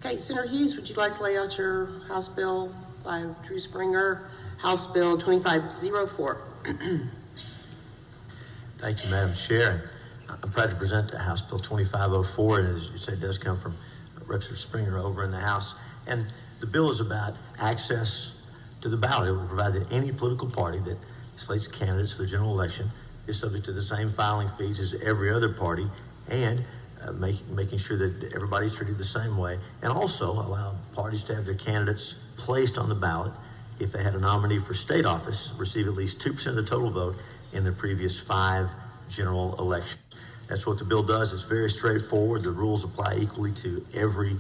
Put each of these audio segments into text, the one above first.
Okay, Senator Hughes, would you like to lay out your House bill by Drew Springer, House Bill 2504? Thank you, Madam Chair. I'm proud to present the House Bill 2504, and as you said, it does come from Representative Springer over in the House. And the bill is about access to the ballot. It will provide that any political party that slates candidates for the general election is subject to the same filing fees as every other party, and making sure that everybody's treated the same way, and also allow parties to have their candidates placed on the ballot if they had a nominee for state office receive at least 2% of the total vote in the previous 5 general elections. That's what the bill does. It's very straightforward. The rules apply equally to every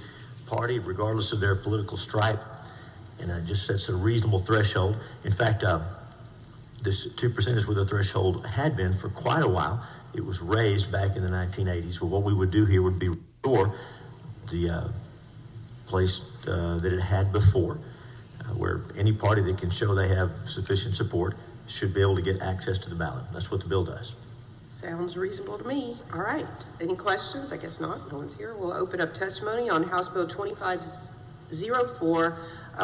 party, regardless of their political stripe, and it just sets a reasonable threshold. In fact, this 2% is where the threshold had been for quite a while. It was raised back in the 1980s. Well, what we would do here would be restore the place that it had before, where any party that can show they have sufficient support should be able to get access to the ballot. That's what the bill does. Sounds reasonable to me. All right. Any questions? I guess not. No one's here. We'll open up testimony on House Bill 2504.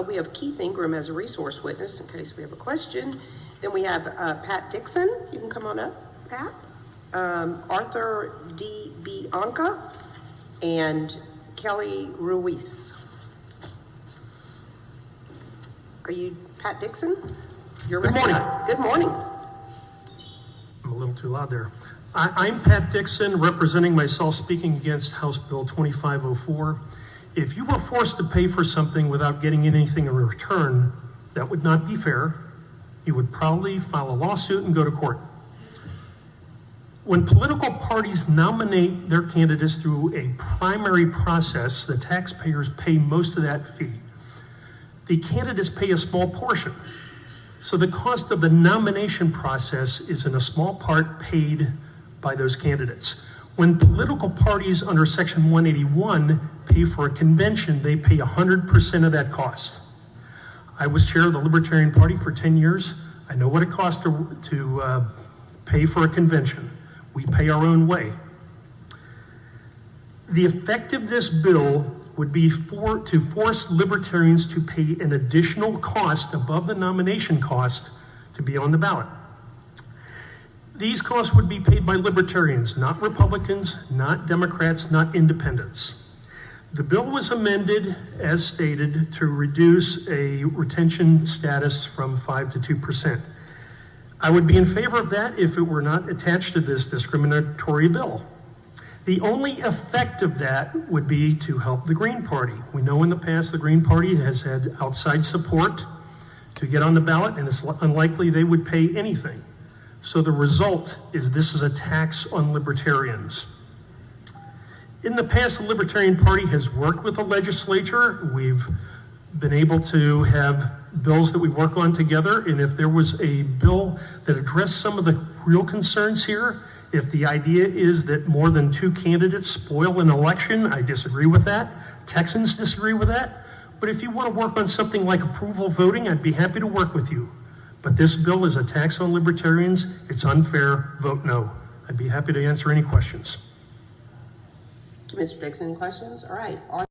We have Keith Ingram as a resource witness in case we have a question. Then we have Pat Dixon. You can come on up, Pat. Arthur D. Bianca and Kelly Ruiz. Are you Pat Dixon? You're Good morning. Good morning. I'm a little too loud there. I'm Pat Dixon, representing myself, speaking against House Bill 2504. If you were forced to pay for something without getting anything in return, that would not be fair. You would probably file a lawsuit and go to court. When political parties nominate their candidates through a primary process, the taxpayers pay most of that fee. The candidates pay a small portion. So the cost of the nomination process is in a small part paid by those candidates. When political parties under Section 181 pay for a convention, they pay 100% of that cost. I was chair of the Libertarian Party for 10 years. I know what it costs to pay for a convention. We pay our own way. The effect of this bill would be to force libertarians to pay an additional cost above the nomination cost to be on the ballot. These costs would be paid by libertarians, not Republicans, not Democrats, not independents. The bill was amended, as stated, to reduce a retention status from 5 to 2%. I would be in favor of that if it were not attached to this discriminatory bill. The only effect of that would be to help the Green Party. We know in the past the Green Party has had outside support to get on the ballot, and it's unlikely they would pay anything. So the result is this is a tax on libertarians. In the past, the Libertarian Party has worked with the legislature. We've been able to have bills that we work on together, and if there was a bill that addressed some of the real concerns here, if the idea is that more than 2 candidates spoil an election, I disagree with that. Texans disagree with that. But if you want to work on something like approval voting, I'd be happy to work with you. But this bill is a tax on libertarians. It's unfair. Vote no. I'd be happy to answer any questions. Mr. Dixon, any questions? All right.